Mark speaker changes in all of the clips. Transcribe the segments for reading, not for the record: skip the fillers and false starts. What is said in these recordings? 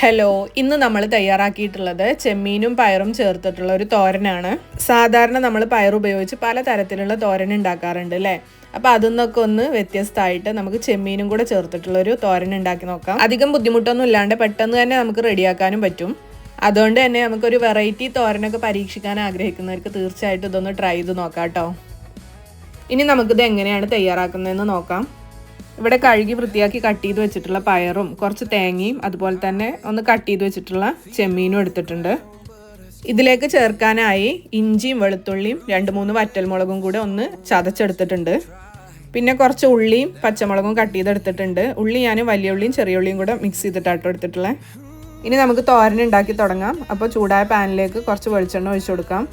Speaker 1: Hello, ഇന്ന് നമ്മൾ തയ്യാറാക്കിയിട്ടുള്ളത് ചെമ്മീനും പയറും ചേർത്തിട്ടുള്ള ഒരു തോരനാണ്. സാധാരണ നമ്മൾ പയർ ഉപയോഗിച്ച് പല തരത്തിലുള്ള തോരൻ ഉണ്ടാക്കാറുണ്ട് അല്ലേ? അപ്പോൾ അതിൽ നിന്നൊക്കെ ഒന്ന് വ്യത്യസ്തമായിട്ട് നമുക്ക് ചെമ്മീനും കൂടെ ചേർത്തിട്ടുള്ള ഒരു തോരൻ ഉണ്ടാക്കി നോക്കാം. അധികം ബുദ്ധിമുട്ടൊന്നും ഇല്ലാണ്ട് പെട്ടെന്ന് തന്നെ നമുക്ക് റെഡിയാക്കാനും പറ്റും. അതുകൊണ്ട് തന്നെ നമുക്കൊരു വെറൈറ്റി തോരനൊക്കെ പരീക്ഷിക്കാൻ ആഗ്രഹിക്കുന്നവർക്ക് തീർച്ചയായിട്ടും ഇതൊന്ന് ട്രൈ ചെയ്ത് നോക്കാം കേട്ടോ. ഇനി നമുക്കിത് എങ്ങനെയാണ് തയ്യാറാക്കുന്നതെന്ന് നോക്കാം. ഇവിടെ കഴുകി വൃത്തിയാക്കി കട്ട് ചെയ്ത് വെച്ചിട്ടുള്ള പയറും കുറച്ച് തേങ്ങയും അതുപോലെ തന്നെ ഒന്ന് കട്ട് ചെയ്ത് വെച്ചിട്ടുള്ള ചെമ്മീനും എടുത്തിട്ടുണ്ട്. ഇതിലേക്ക് ചേർക്കാനായി ഇഞ്ചിയും വെളുത്തുള്ളിയും 2-3 വറ്റൽമുളകും കൂടെ ഒന്ന് ചതച്ചെടുത്തിട്ടുണ്ട്. പിന്നെ കുറച്ച് ഉള്ളിയും പച്ചമുളകും കട്ട് ചെയ്തെടുത്തിട്ടുണ്ട്. ഉള്ളി ഞാൻ വലിയ ഉള്ളിയും ചെറിയ ഉള്ളിയും കൂടെ മിക്സ് ചെയ്തിട്ടാട്ടോ എടുത്തിട്ടുള്ളത്. ഇനി നമുക്ക് തോരൻ ഉണ്ടാക്കി തുടങ്ങാം. അപ്പോൾ ചൂടായ പാനിലേക്ക് കുറച്ച് വെളിച്ചെണ്ണ ഒഴിച്ചു കൊടുക്കാം.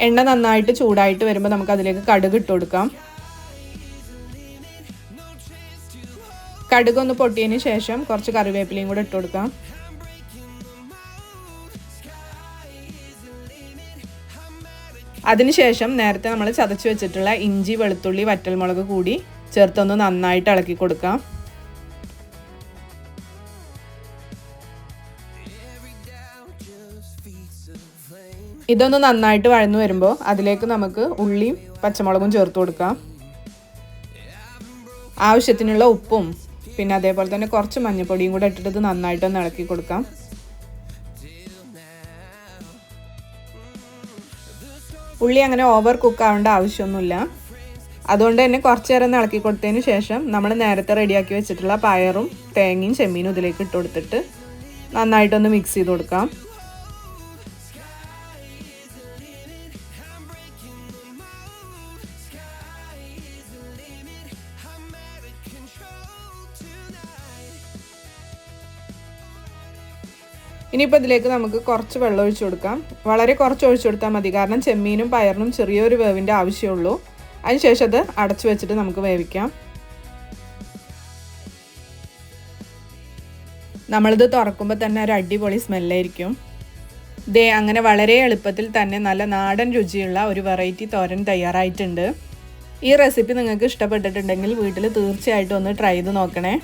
Speaker 1: എണ്ണ നന്നായിട്ട് ചൂടായിട്ട് വരുമ്പോൾ നമുക്ക് അതിലേക്ക് കടുക് ഇട്ട് കൊടുക്കാം. കടുകൊന്ന് പൊട്ടിയതിന് ശേഷം കുറച്ച് കറിവേപ്പിലയും കൂടെ ഇട്ട് കൊടുക്കാം. അതിനുശേഷം നേരത്തെ നമ്മൾ ചതച്ച് വെച്ചിട്ടുള്ള ഇഞ്ചി വെളുത്തുള്ളി വറ്റൽമുളക് കൂടി ചേർത്തൊന്ന് നന്നായിട്ട് ഇളക്കി കൊടുക്കാം. ഇതൊന്ന് നന്നായിട്ട് വഴന്നു വരുമ്പോൾ അതിലേക്ക് നമുക്ക് ഉള്ളിയും പച്ചമുളകും ചേർത്ത് കൊടുക്കാം. ആവശ്യത്തിനുള്ള ഉപ്പും പിന്നെ അതേപോലെ തന്നെ കുറച്ച് മഞ്ഞൾപ്പൊടിയും കൂടെ ഇട്ടിട്ട് നന്നായിട്ടൊന്ന് ഇളക്കി കൊടുക്കാം. ഉള്ളി അങ്ങനെ ഓവർ കുക്ക് ആവേണ്ട ആവശ്യമൊന്നുമില്ല. അതുകൊണ്ട് തന്നെ കുറച്ച് നേരം ഇളക്കി കൊടുത്തതിന് ശേഷം നമ്മൾ നേരത്തെ റെഡിയാക്കി വെച്ചിട്ടുള്ള പയറും തേങ്ങയും ചെമ്മീനും ഇതിലേക്ക് ഇട്ട് കൊടുത്തിട്ട് നന്നായിട്ടൊന്ന് മിക്സ് ചെയ്ത് കൊടുക്കാം. ഇനിയിപ്പോൾ ഇതിലേക്ക് നമുക്ക് കുറച്ച് വെള്ളം ഒഴിച്ചു കൊടുക്കാം. വളരെ കുറച്ച് ഒഴിച്ചു കൊടുത്താൽ മതി, കാരണം ചെമ്മീനും പയറിനും ചെറിയൊരു വേവിൻ്റെ ആവശ്യമുള്ളൂ. അതിനുശേഷം അത് അടച്ചു വെച്ചിട്ട് നമുക്ക് വേവിക്കാം. നമ്മളിത് തുറക്കുമ്പോൾ തന്നെ ഒരു അടിപൊളി സ്മെല്ലായിരിക്കും. ദേ അങ്ങനെ വളരെ എളുപ്പത്തിൽ തന്നെ നല്ല നാടൻ രുചിയുള്ള ഒരു വെറൈറ്റി തോരൻ തയ്യാറായിട്ടുണ്ട്. ഈ റെസിപ്പി നിങ്ങൾക്ക് ഇഷ്ടപ്പെട്ടിട്ടുണ്ടെങ്കിൽ വീട്ടിൽ തീർച്ചയായിട്ടും ഒന്ന് ട്രൈ ചെയ്ത് നോക്കണേ.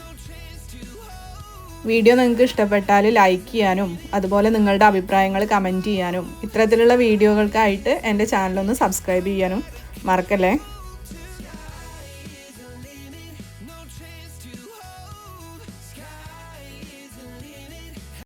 Speaker 1: വീഡിയോ നിങ്ങൾക്ക് ഇഷ്ടപ്പെട്ടാൽ ലൈക്ക് ചെയ്യാനും അതുപോലെ നിങ്ങളുടെ അഭിപ്രായങ്ങൾ കമൻറ്റ് ചെയ്യാനും ഇത്തരത്തിലുള്ള വീഡിയോകൾക്കായിട്ട് എൻ്റെ ചാനലൊന്ന് സബ്സ്ക്രൈബ് ചെയ്യാനും മറക്കല്ലേ.